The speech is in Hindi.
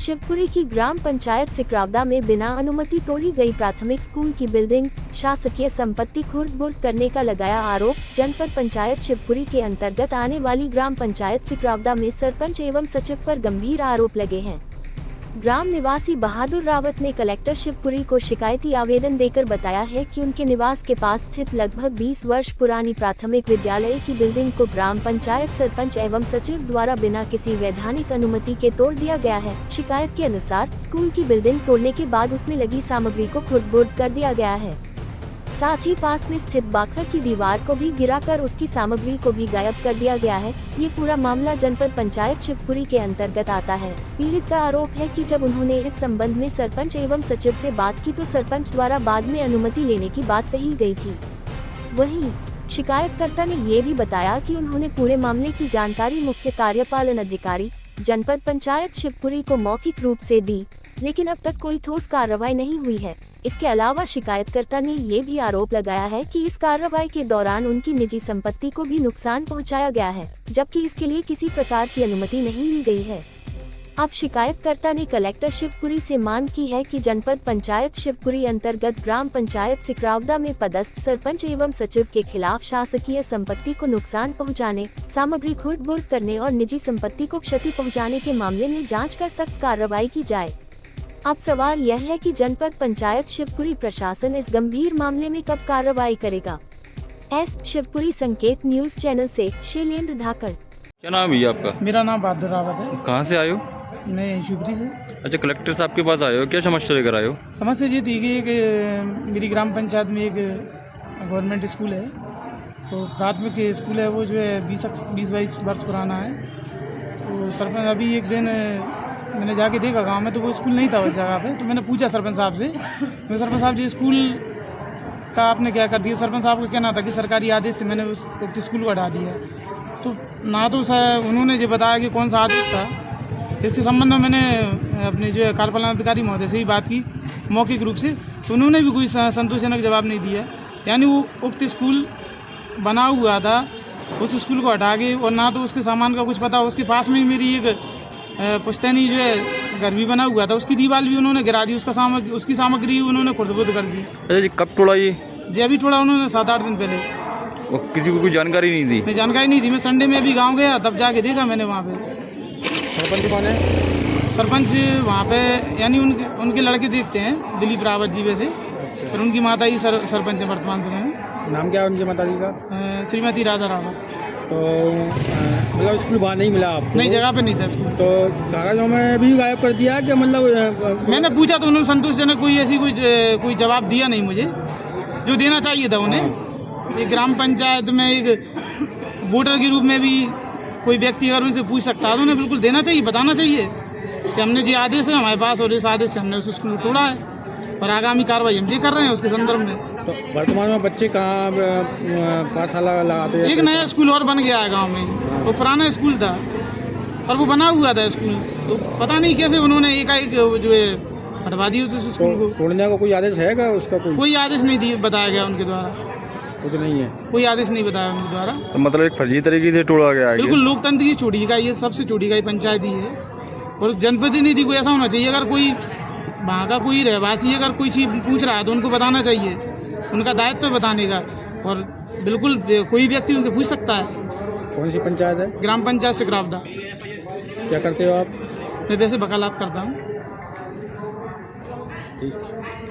शिवपुरी की ग्राम पंचायत सिकरावदा में बिना अनुमति तोड़ी गई प्राथमिक स्कूल की बिल्डिंग शासकीय संपत्ति खुर्द-बुर्द करने का लगाया आरोप। जनपद पंचायत शिवपुरी के अंतर्गत आने वाली ग्राम पंचायत सिकरावदा में सरपंच एवं सचिव पर गंभीर आरोप लगे हैं। ग्राम निवासी बहादुर रावत ने कलेक्टर शिवपुरी को शिकायती आवेदन देकर बताया है कि उनके निवास के पास स्थित लगभग 20 वर्ष पुरानी प्राथमिक विद्यालय की बिल्डिंग को ग्राम पंचायत सरपंच एवं सचिव द्वारा बिना किसी वैधानिक अनुमति के तोड़ दिया गया है। शिकायत के अनुसार स्कूल की बिल्डिंग तोड़ने के बाद उसमें लगी सामग्री को खुर्द-बुर्द कर दिया गया है। साथ ही पास में स्थित बाखर की दीवार को भी गिराकर उसकी सामग्री को भी गायब कर दिया गया है। ये पूरा मामला जनपद पंचायत शिवपुरी के अंतर्गत आता है। पीड़ित का आरोप है कि जब उन्होंने इस संबंध में सरपंच एवं सचिव से बात की तो सरपंच द्वारा बाद में अनुमति लेने की बात कही गई थी। वहीं शिकायतकर्ता ने ये भी बताया कि उन्होंने पूरे मामले की जानकारी मुख्य कार्यपालन अधिकारी जनपद पंचायत शिवपुरी को मौखिक रूप से दी, लेकिन अब तक कोई ठोस कार्रवाई नहीं हुई है। इसके अलावा शिकायतकर्ता ने ये भी आरोप लगाया है कि इस कार्रवाई के दौरान उनकी निजी संपत्ति को भी नुकसान पहुंचाया गया है, जबकि इसके लिए किसी प्रकार की अनुमति नहीं ली गई है। अब शिकायतकर्ता ने कलेक्टर शिवपुरी से मांग की है कि जनपद पंचायत शिवपुरी अंतर्गत ग्राम पंचायत सिकरावदा में पदस्थ सरपंच एवं सचिव के खिलाफ शासकीय संपत्ति को नुकसान पहुंचाने, सामग्री खुर्द-बुर्द करने और निजी संपत्ति को क्षति पहुंचाने के मामले में जांच कर सख्त कार्रवाई की जाए। अब सवाल यह है कि जनपद पंचायत शिवपुरी प्रशासन इस गंभीर मामले में कब कार्रवाई करेगा। शिवपुरी संकेत न्यूज चैनल से शैलेंद्र धाकड़। क्या नाम है आपका? मेरा नाम बहादुर रावत है। कहाँ से आए हो? मैं शिवपुरी से। अच्छा, कलेक्टर साहब के पास आए हो, क्या समस्या लेकर आए हो? समस्या ये थी कि मेरी ग्राम पंचायत में एक गवर्नमेंट स्कूल है, तो प्राथमिक स्कूल है, वो जो है 20-22 वर्ष पुराना है। तो सरपंच अभी एक दिन मैंने जाके देखा गांव में, तो वो स्कूल नहीं था उस जगह पे। तो मैंने पूछा सरपंच साहब से, तो सरपंच साहब जी स्कूल का आपने क्या कर दिया? सरपंच साहब को कहना था कि सरकारी आदेश से मैंने उस स्कूल को हटा दिया। तो ना तो उन्होंने जो बताया कि कौन सा आदेश था, इसके संबंध में मैंने अपने जो कार्यपालन अधिकारी महोदय से ही बात की मौखिक रूप से, तो उन्होंने भी कोई संतोषजनक जवाब नहीं दिया। यानी वो उक्त स्कूल बना हुआ था, उस स्कूल को हटा के, और ना तो उसके सामान का कुछ पता। उसके पास में ही मेरी एक पुश्तैनी जो है घर भी बना हुआ था, उसकी दीवार भी उन्होंने गिरा दी, उसकी सामग्री उन्होंने खुर्द-बुर्द कर दी। अच्छा जी, कब तोड़ा ये? जी अभी तोड़ा उन्होंने 7-8 दिन पहले। और किसी को कोई जानकारी नहीं दी? मैं जानकारी नहीं दी, मैं संडे में अभी गांव गया, तब जाके देखा मैंने वहाँ पे। सरपंच कौन है? सरपंच वहाँ पे यानी उनके लड़के देखते हैं, दिलीप रावत जी वैसे। फिर उनकी माता ही सरपंच है वर्तमान समय में। नाम क्या है उनकी माता जी का? श्रीमती राधा रावत। तो मतलब स्कूल वहाँ नहीं मिला आपको? नई जगह पे नहीं था स्कूल। तो कागजों में भी गायब कर दिया कि मतलब? मैंने पूछा तो उन्होंने संतोषजनक कोई जवाब दिया नहीं मुझे, जो देना चाहिए था उन्हें। एक ग्राम पंचायत में एक वोटर के रूप में भी कोई व्यक्ति अगर उनसे पूछ सकता है तो उन्हें बिल्कुल देना चाहिए, बताना चाहिए कि हमने जो आदेश है हमारे पास, और इस आदेश से हमने उस स्कूल को तोड़ा है और आगामी कार्रवाई हम ये कर रहे हैं उसके संदर्भ में। तो वर्तमान में बच्चे कहाँ पाठशाला लगाते हैं? एक नया स्कूल और बन गया है गांव में, वो पुराना स्कूल था पर वो बना हुआ था स्कूल, तो पता नहीं कैसे उन्होंने एकाएक जो है हटवा दिया उस स्कूल को। तोड़ने का कोई आदेश है क्या उसका? कोई आदेश नहीं बताया गया उनके द्वारा, कुछ नहीं है, कोई आदेश नहीं बताया उनके द्वारा। तो मतलब एक फर्जी तरीके से तोड़ा गया है? बिल्कुल लोकतंत्र की चोटी का, ये सबसे चोटी का पंचायत ही है। और जनप्रतिनिधि को ऐसा होना चाहिए, अगर कोई वहाँ का कोई रहवासी अगर कोई चीज़ पूछ रहा है तो उनको बताना चाहिए, उनका दायित्व है बताने का। और बिल्कुल कोई व्यक्ति उनसे पूछ सकता है। कौन सी पंचायत है? ग्राम पंचायत सिकरावदा। क्या करते हो आप? मैं वैसे वकालत करता हूँ। ठीक।